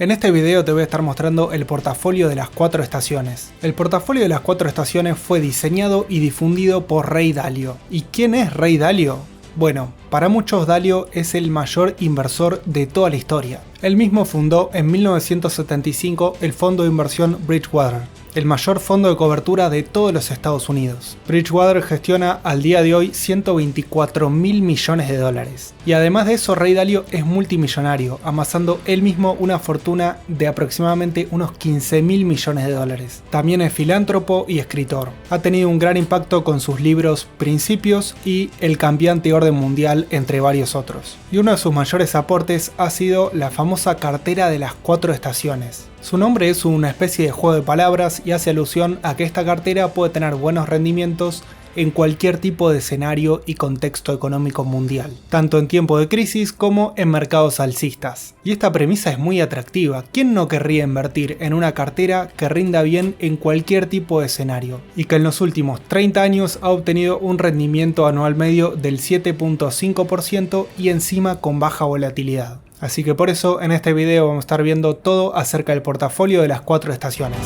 En este video te voy a estar mostrando el portafolio de las 4 estaciones. El portafolio de las 4 estaciones fue diseñado y difundido por Ray Dalio. ¿Y quién es Ray Dalio? Bueno, para muchos Dalio es el mayor inversor de toda la historia. Él mismo fundó en 1975 el fondo de inversión Bridgewater, el mayor fondo de cobertura de todos los Estados Unidos. Bridgewater gestiona al día de hoy 124 mil millones de dólares. Y además de eso, Ray Dalio es multimillonario, amasando él mismo una fortuna de aproximadamente unos 15 mil millones de dólares. También es filántropo y escritor. Ha tenido un gran impacto con sus libros Principios y El cambiante orden mundial, entre varios otros. Y uno de sus mayores aportes ha sido la famosa cartera de las 4 estaciones. Su nombre es una especie de juego de palabras y hace alusión a que esta cartera puede tener buenos rendimientos en cualquier tipo de escenario y contexto económico mundial, tanto en tiempo de crisis como en mercados alcistas. Y esta premisa es muy atractiva. ¿Quién no querría invertir en una cartera que rinda bien en cualquier tipo de escenario? Y que en los últimos 30 años ha obtenido un rendimiento anual medio del 7.5% y encima con baja volatilidad. Así que por eso en este video vamos a estar viendo todo acerca del portafolio de las 4 estaciones.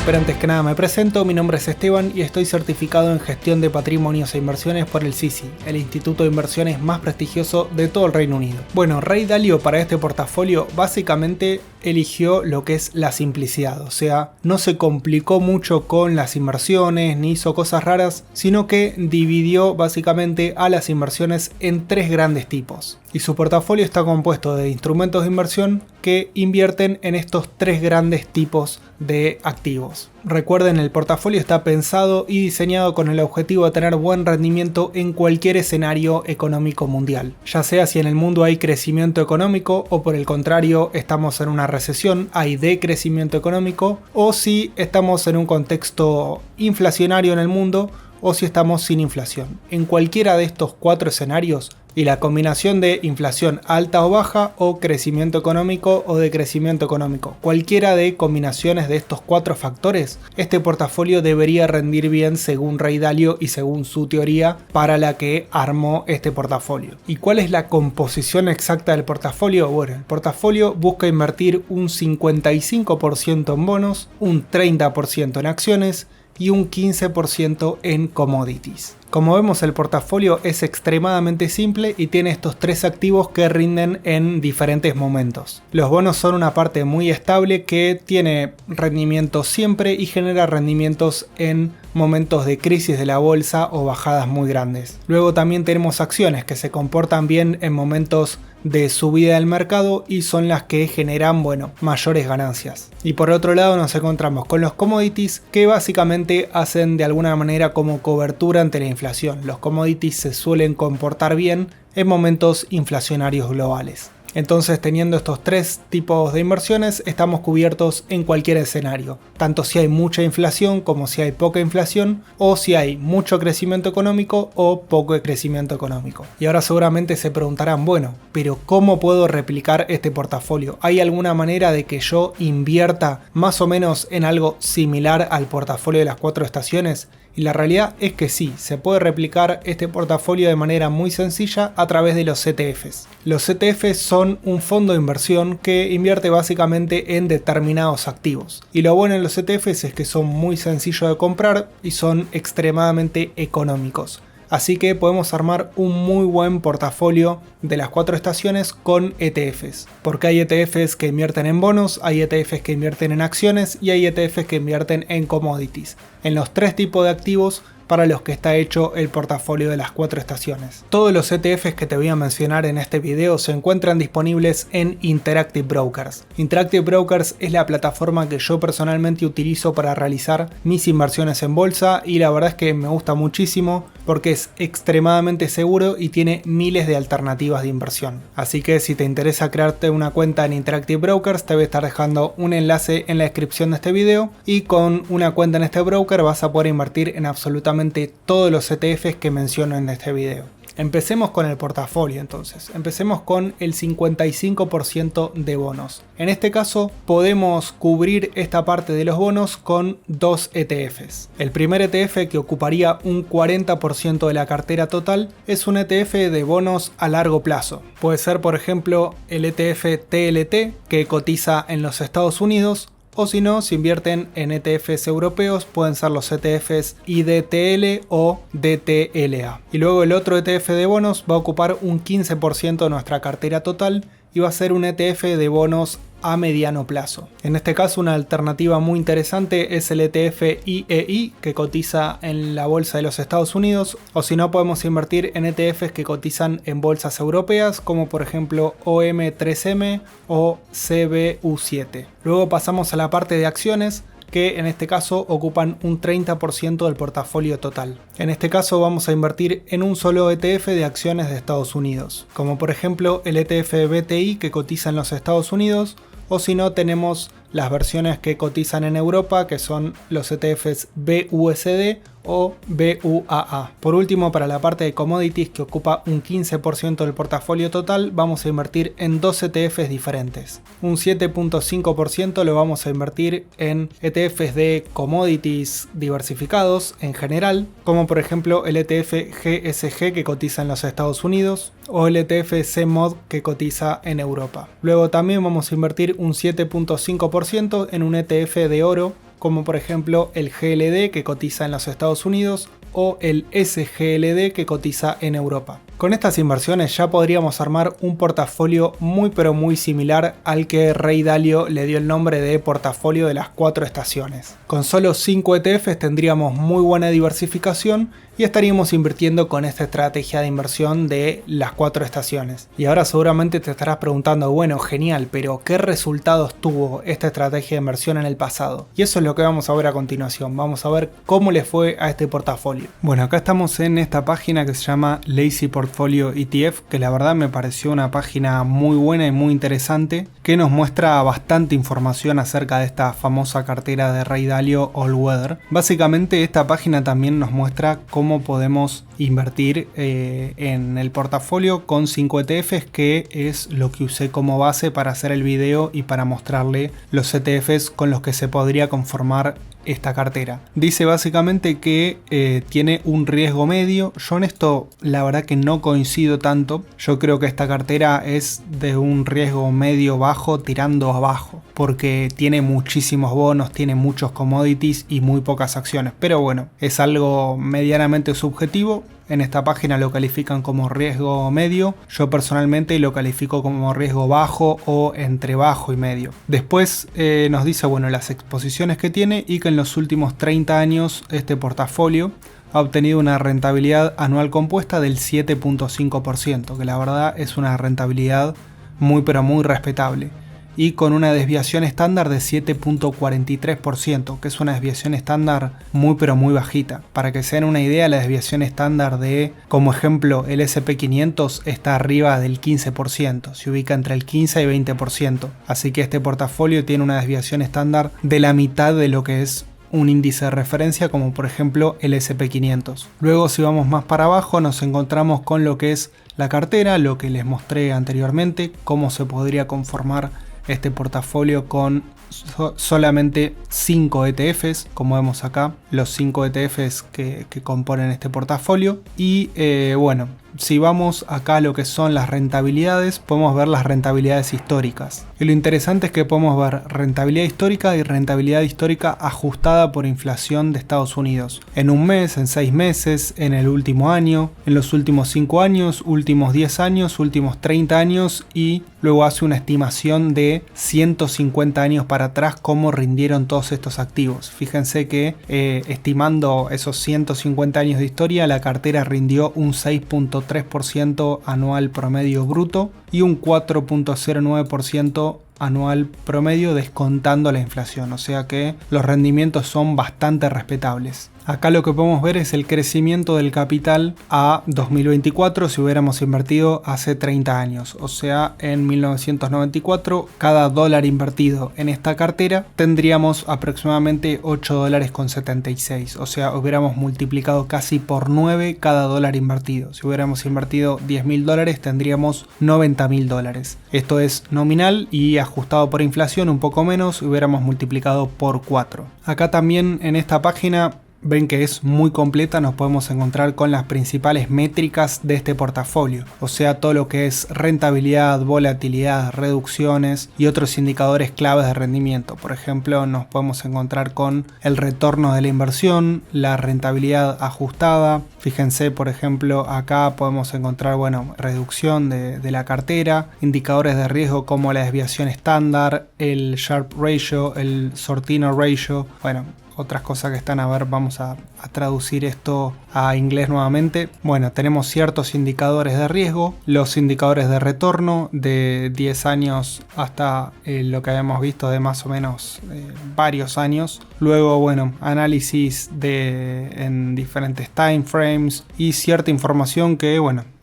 Pero antes que nada me presento, mi nombre es Esteban y estoy certificado en gestión de patrimonios e inversiones por el CISI, el instituto de inversiones más prestigioso de todo el Reino Unido. Bueno, Ray Dalio para este portafolio básicamente eligió lo que es la simplicidad, o sea, no se complicó mucho con las inversiones ni hizo cosas raras, sino que dividió básicamente a las inversiones en 3 grandes tipos. Y su portafolio está compuesto de instrumentos de inversión que invierten en estos 3 grandes tipos de activos. Recuerden, el portafolio está pensado y diseñado con el objetivo de tener buen rendimiento en cualquier escenario económico mundial, ya sea si en el mundo hay crecimiento económico o por el contrario estamos en una recesión, hay decrecimiento económico, o si estamos en un contexto inflacionario en el mundo o si estamos sin inflación. En cualquiera de estos 4 escenarios, y la combinación de inflación alta o baja o crecimiento económico o decrecimiento económico, cualquiera de combinaciones de estos 4 factores, este portafolio debería rendir bien según Ray Dalio y según su teoría para la que armó este portafolio. ¿Y cuál es la composición exacta del portafolio? Bueno, el portafolio busca invertir un 55% en bonos, un 30% en acciones y un 15% en commodities. Como vemos, el portafolio es extremadamente simple y tiene estos 3 activos que rinden en diferentes momentos. Los bonos son una parte muy estable que tiene rendimientos siempre y genera rendimientos en momentos de crisis de la bolsa o bajadas muy grandes. Luego también tenemos acciones que se comportan bien en momentos de subida del mercado y son las que generan, mayores ganancias. Y por otro lado nos encontramos con los commodities, que básicamente hacen de alguna manera como cobertura ante la inflación. Los commodities se suelen comportar bien en momentos inflacionarios globales. Entonces, teniendo estos 3 tipos de inversiones, estamos cubiertos en cualquier escenario, tanto si hay mucha inflación como si hay poca inflación, o si hay mucho crecimiento económico o poco crecimiento económico. Y ahora seguramente se preguntarán, bueno, pero ¿cómo puedo replicar este portafolio? ¿Hay alguna manera de que yo invierta más o menos en algo similar al portafolio de las 4 estaciones? Y la realidad es que sí, se puede replicar este portafolio de manera muy sencilla a través de los ETFs. Los ETFs son un fondo de inversión que invierte básicamente en determinados activos. Y lo bueno en los ETFs es que son muy sencillos de comprar y son extremadamente económicos. Así que podemos armar un muy buen portafolio de las 4 estaciones con ETFs. Porque hay ETFs que invierten en bonos, hay ETFs que invierten en acciones y hay ETFs que invierten en commodities. En los 3 tipos de activos para los que está hecho el portafolio de las 4 estaciones. Todos los ETFs que te voy a mencionar en este video se encuentran disponibles en Interactive Brokers. Interactive Brokers es la plataforma que yo personalmente utilizo para realizar mis inversiones en bolsa y la verdad es que me gusta muchísimo porque es extremadamente seguro y tiene miles de alternativas de inversión. Así que si te interesa crearte una cuenta en Interactive Brokers, te voy a estar dejando un enlace en la descripción de este video y con una cuenta en este broker vas a poder invertir en absolutamente todos los ETFs que menciono en este video. Empecemos con el portafolio entonces. Empecemos con el 55% de bonos. En este caso podemos cubrir esta parte de los bonos con dos ETFs. El primer ETF, que ocuparía un 40% de la cartera total, es un ETF de bonos a largo plazo. Puede ser, por ejemplo, el ETF TLT, que cotiza en los Estados Unidos, o si no, si invierten en ETFs europeos, pueden ser los ETFs IDTL o DTLA. Y luego el otro ETF de bonos va a ocupar un 15% de nuestra cartera total y va a ser un ETF de bonos a mediano plazo. En este caso, una alternativa muy interesante es el ETF IEI, que cotiza en la bolsa de los Estados Unidos, o si no, podemos invertir en ETFs que cotizan en bolsas europeas, como por ejemplo OM3M o CBU7. Luego pasamos a la parte de acciones, que en este caso ocupan un 30% del portafolio total. En este caso vamos a invertir en un solo ETF de acciones de Estados Unidos, como por ejemplo el ETF BTI, que cotiza en los Estados Unidos, o si no, tenemos las versiones que cotizan en Europa, que son los ETFs BUSD o BUAA. Por último, para la parte de commodities, que ocupa un 15% del portafolio total, vamos a invertir en dos ETFs diferentes. Un 7.5% lo vamos a invertir en ETFs de commodities diversificados en general, como por ejemplo el ETF GSG, que cotiza en los Estados Unidos, o el ETF CMOD, que cotiza en Europa. Luego también vamos a invertir un 7.5% en un ETF de oro, como por ejemplo el GLD, que cotiza en los Estados Unidos, o el SGLD, que cotiza en Europa. Con estas inversiones ya podríamos armar un portafolio muy pero muy similar al que Ray Dalio le dio el nombre de portafolio de las 4 estaciones. Con solo 5 ETFs tendríamos muy buena diversificación y estaríamos invirtiendo con esta estrategia de inversión de las 4 estaciones. Y ahora seguramente te estarás preguntando, bueno, genial, pero ¿qué resultados tuvo esta estrategia de inversión en el pasado? Y eso es lo que vamos a ver a continuación. Vamos a ver cómo le fue a este portafolio. Bueno, acá estamos en esta página que se llama Lazy Portfolio ETF, que la verdad me pareció una página muy buena y muy interesante, que nos muestra bastante información acerca de esta famosa cartera de Ray Dalio All Weather. Básicamente esta página también nos muestra cómo podemos invertir en el portafolio con 5 ETFs, que es lo que usé como base para hacer el video y para mostrarle los ETFs con los que se podría conformar esta cartera. Dice básicamente que tiene un riesgo medio. Yo en esto la verdad que no coincido tanto. Yo creo que esta cartera es de un riesgo medio bajo tirando abajo, porque tiene muchísimos bonos, tiene muchos commodities y muy pocas acciones. Pero bueno, es algo medianamente subjetivo. En esta página lo califican como riesgo medio. Yo personalmente lo califico como riesgo bajo o entre bajo y medio. Después nos dice, bueno, las exposiciones que tiene y que en los últimos 30 años este portafolio ha obtenido una rentabilidad anual compuesta del 7.5%, que la verdad es una rentabilidad muy pero muy respetable. Y con una desviación estándar de 7.43%, que es una desviación estándar muy pero muy bajita. Para que se den una idea, la desviación estándar de, como ejemplo, el SP500 está arriba del 15%, se ubica entre el 15 y 20%. Así que este portafolio tiene una desviación estándar de la mitad de lo que es un índice de referencia, como por ejemplo el SP500. Luego, si vamos más para abajo, nos encontramos con lo que es la cartera, lo que les mostré anteriormente, cómo se podría conformar este portafolio con solamente 5 ETFs, como vemos acá, los 5 ETFs que componen este portafolio. Y bueno, si vamos acá a lo que son las rentabilidades, podemos ver las rentabilidades históricas. Y lo interesante es que podemos ver rentabilidad histórica y rentabilidad histórica ajustada por inflación de Estados Unidos. En un mes, en 6 meses, en el último año, en los últimos 5 años, últimos 10 años, últimos 30 años, y luego hace una estimación de 150 años para atrás cómo rindieron todos estos activos. Fíjense que estimando esos 150 años de historia, la cartera rindió un 6.3% anual promedio bruto y un 4.09% anual promedio descontando la inflación, o sea que los rendimientos son bastante respetables. Acá lo que podemos ver es el crecimiento del capital a 2024 si hubiéramos invertido hace 30 años. O sea, en 1994, cada dólar invertido en esta cartera tendríamos aproximadamente $8.76. O sea, hubiéramos multiplicado casi por 9 cada dólar invertido. Si hubiéramos invertido $10.000 tendríamos $90.000. Esto es nominal y ajustado por inflación un poco menos, hubiéramos multiplicado por 4. Acá también en esta página ven que es muy completa, nos podemos encontrar con las principales métricas de este portafolio, o sea, todo lo que es rentabilidad, volatilidad, reducciones y otros indicadores claves de rendimiento. Por ejemplo, nos podemos encontrar con el retorno de la inversión, la rentabilidad ajustada. Fíjense, por ejemplo, acá podemos encontrar, reducción de la cartera, indicadores de riesgo como la desviación estándar, el Sharpe Ratio, el Sortino Ratio, otras cosas que están, vamos a traducir esto a inglés nuevamente. Tenemos ciertos indicadores de riesgo, los indicadores de retorno de 10 años hasta lo que habíamos visto de más o menos varios años. Luego, análisis en diferentes time frames y cierta información que,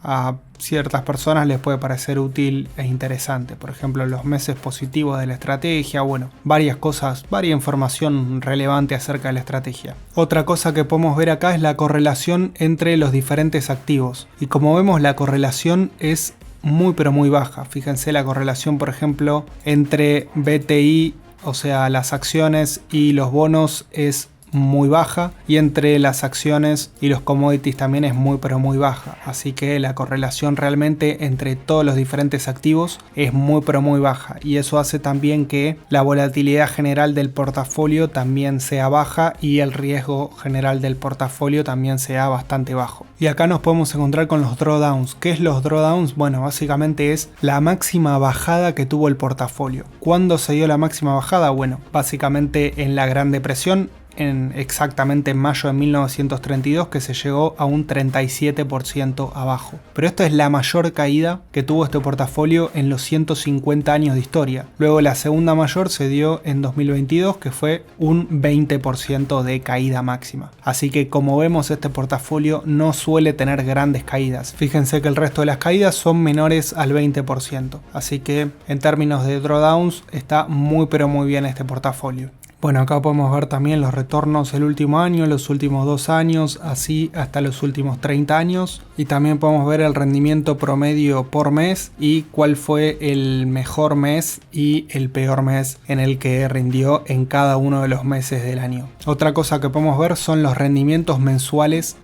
a ciertas personas les puede parecer útil e interesante. Por ejemplo, los meses positivos de la estrategia, varias cosas, varias información relevante acerca de la estrategia. Otra cosa que podemos ver acá es la correlación entre los diferentes activos. Y como vemos, la correlación es muy pero muy baja. Fíjense la correlación, por ejemplo, entre BTI, o sea, las acciones y los bonos es muy baja, y entre las acciones y los commodities también es muy pero muy baja, así que la correlación realmente entre todos los diferentes activos es muy pero muy baja, y eso hace también que la volatilidad general del portafolio también sea baja y el riesgo general del portafolio también sea bastante bajo. Y acá nos podemos encontrar con los drawdowns. ¿Qué es los drawdowns? Básicamente es la máxima bajada que tuvo el portafolio. ¿Cuándo se dio la máxima bajada? Básicamente en la Gran Depresión, exactamente en mayo de 1932, que se llegó a un 37% abajo. Pero esta es la mayor caída que tuvo este portafolio en los 150 años de historia. Luego la segunda mayor se dio en 2022, que fue un 20% de caída máxima. Así que, como vemos, este portafolio no suele tener grandes caídas. Fíjense que el resto de las caídas son menores al 20%. Así que en términos de drawdowns está muy pero muy bien este portafolio. Acá podemos ver también los retornos el último año, los últimos 2 años, así hasta los últimos 30 años. Y también podemos ver el rendimiento promedio por mes y cuál fue el mejor mes y el peor mes en el que rindió en cada uno de los meses del año. Otra cosa que podemos ver son los rendimientos mensuales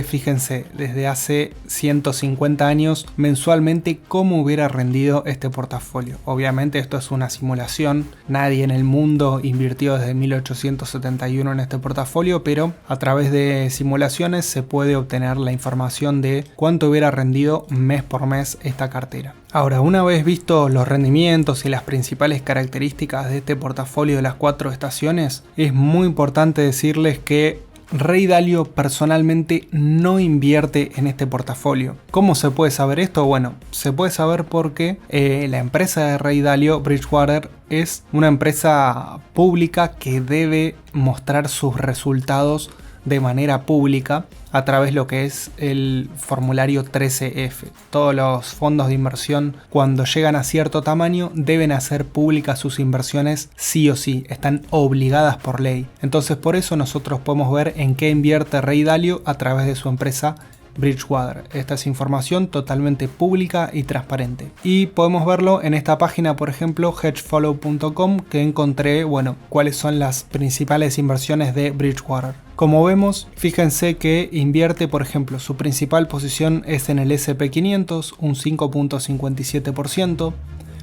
fíjense, desde hace 150 años, mensualmente cómo hubiera rendido este portafolio. Obviamente esto es una simulación, nadie en el mundo invirtió desde 1871 en este portafolio, pero a través de simulaciones se puede obtener la información de cuánto hubiera rendido mes por mes esta cartera. Ahora, una vez visto los rendimientos y las principales características de este portafolio de las 4 estaciones, es muy importante decirles que Ray Dalio personalmente no invierte en este portafolio. ¿Cómo se puede saber esto? Se puede saber porque la empresa de Ray Dalio, Bridgewater, es una empresa pública que debe mostrar sus resultados de manera pública a través de lo que es el formulario 13F. Todos los fondos de inversión, cuando llegan a cierto tamaño, deben hacer públicas sus inversiones sí o sí, están obligadas por ley. Entonces, por eso nosotros podemos ver en qué invierte Ray Dalio a través de su empresa Bridgewater. Esta es información totalmente pública y transparente. Y podemos verlo en esta página, por ejemplo, hedgefollow.com, que encontré, cuáles son las principales inversiones de Bridgewater. Como vemos, fíjense que invierte, por ejemplo, su principal posición es en el S&P 500, un 5.57%.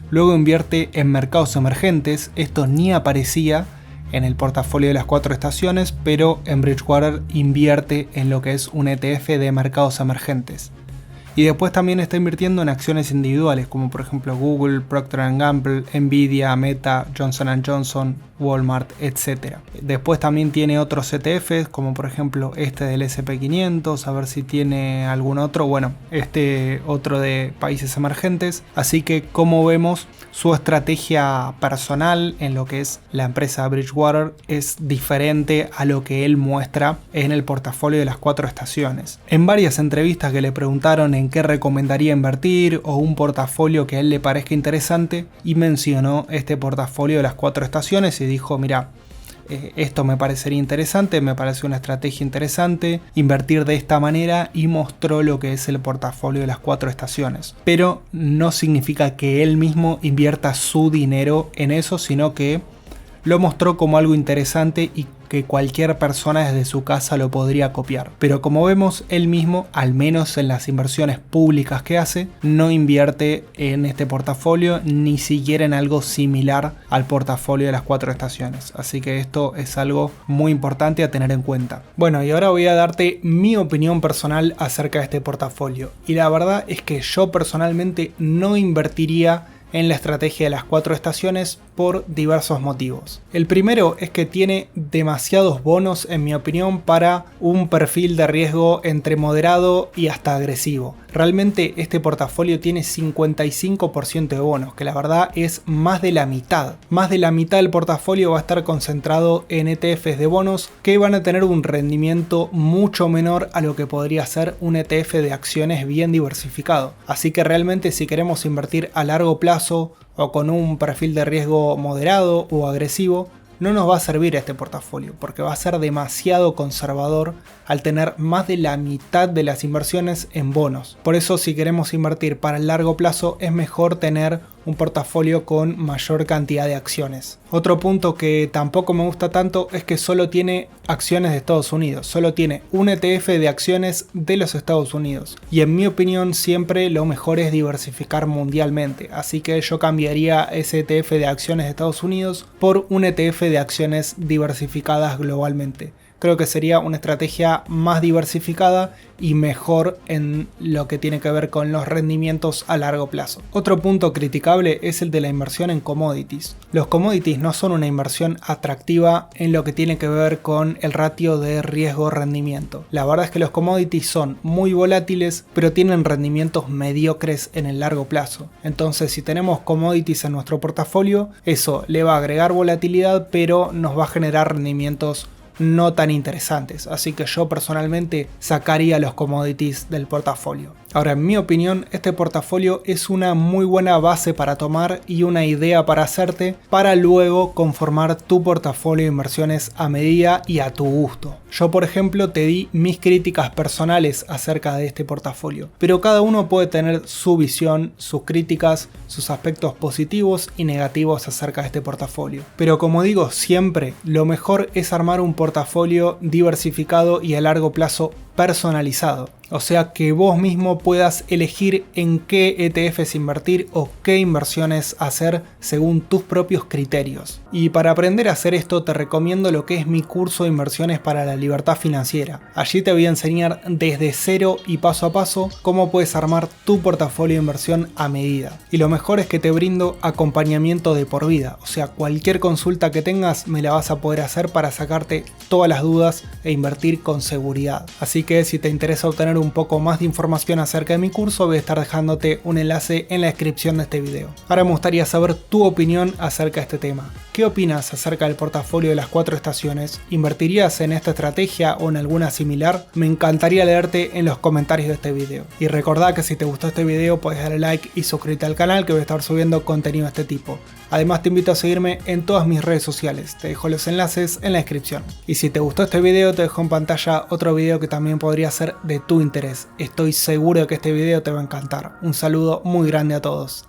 Luego invierte en mercados emergentes, esto ni aparecía en el portafolio de las 4 estaciones, pero en Bridgewater invierte en lo que es un ETF de mercados emergentes. Y después también está invirtiendo en acciones individuales, como por ejemplo Google, Procter & Gamble, Nvidia, Meta, Johnson & Johnson, Walmart, etc. Después también tiene otros ETFs, como por ejemplo este del SP500, a ver si tiene algún otro, bueno, este otro de países emergentes. Así que, como vemos, su estrategia personal en lo que es la empresa Bridgewater es diferente a lo que él muestra en el portafolio de las 4 estaciones. En varias entrevistas que le preguntaron en qué recomendaría invertir o un portafolio que a él le parezca interesante, y mencionó este portafolio de las 4 estaciones y dijo: mira, esto me parecería interesante, me parece una estrategia interesante invertir de esta manera, y mostró lo que es el portafolio de las 4 estaciones. Pero no significa que él mismo invierta su dinero en eso, sino que lo mostró como algo interesante y que cualquier persona desde su casa lo podría copiar. Pero como vemos, él mismo, al menos en las inversiones públicas que hace, no invierte en este portafolio, ni siquiera en algo similar al portafolio de las 4 estaciones. Así que esto es algo muy importante a tener en cuenta. Bueno, y ahora voy a darte mi opinión personal acerca de este portafolio. Y la verdad es que yo personalmente no invertiría en la estrategia de las 4 estaciones por diversos motivos. El primero es que tiene demasiados bonos, en mi opinión, para un perfil de riesgo entre moderado y hasta agresivo. Realmente este portafolio tiene 55% de bonos, que la verdad es más de la mitad. Más de la mitad del portafolio va a estar concentrado en ETFs de bonos que van a tener un rendimiento mucho menor a lo que podría ser un ETF de acciones bien diversificado. Así que realmente, si queremos invertir a largo plazo o con un perfil de riesgo moderado o agresivo, no nos va a servir este portafolio, porque va a ser demasiado conservador al tener más de la mitad de las inversiones en bonos. Por eso, si queremos invertir para el largo plazo, es mejor tener un portafolio con mayor cantidad de acciones. Otro punto que tampoco me gusta tanto es que solo tiene acciones de Estados Unidos, solo tiene un ETF de acciones de los Estados Unidos. Y en mi opinión, siempre lo mejor es diversificar mundialmente, así que yo cambiaría ese ETF de acciones de Estados Unidos por un ETF de acciones diversificadas globalmente. Creo que sería una estrategia más diversificada y mejor en lo que tiene que ver con los rendimientos a largo plazo. Otro punto criticable es el de la inversión en commodities. Los commodities no son una inversión atractiva en lo que tiene que ver con el ratio de riesgo-rendimiento. La verdad es que los commodities son muy volátiles, pero tienen rendimientos mediocres en el largo plazo. Entonces, si tenemos commodities en nuestro portafolio, eso le va a agregar volatilidad, pero nos va a generar rendimientos no tan interesantes, así que yo personalmente sacaría los commodities del portafolio. Ahora, en mi opinión, este portafolio es una muy buena base para tomar y una idea para hacerte, para luego conformar tu portafolio de inversiones a medida y a tu gusto. Yo, por ejemplo, te di mis críticas personales acerca de este portafolio, pero cada uno puede tener su visión, sus críticas, sus aspectos positivos y negativos acerca de este portafolio. Pero como digo siempre, lo mejor es armar un portafolio diversificado y a largo plazo personalizado. O sea, que vos mismo puedas elegir en qué ETFs invertir o qué inversiones hacer según tus propios criterios. Y para aprender a hacer esto, te recomiendo lo que es mi curso de inversiones para la libertad financiera. Allí te voy a enseñar desde cero y paso a paso cómo puedes armar tu portafolio de inversión a medida. Y lo mejor es que te brindo acompañamiento de por vida. O sea, cualquier consulta que tengas me la vas a poder hacer para sacarte todas las dudas e invertir con seguridad. Así que si te interesa obtener un poco más de información acerca de mi curso, voy a estar dejándote un enlace en la descripción de este video. Ahora me gustaría saber tu opinión acerca de este tema. ¿Qué opinas acerca del portafolio de las 4 estaciones? ¿Invertirías en esta estrategia o en alguna similar? Me encantaría leerte en los comentarios de este video. Y recordá que si te gustó este video puedes darle like y suscribirte al canal, que voy a estar subiendo contenido de este tipo. Además, te invito a seguirme en todas mis redes sociales, te dejo los enlaces en la descripción. Y si te gustó este video, te dejo en pantalla otro video que también podría ser de tu interés. Estoy seguro de que este video te va a encantar. Un saludo muy grande a todos.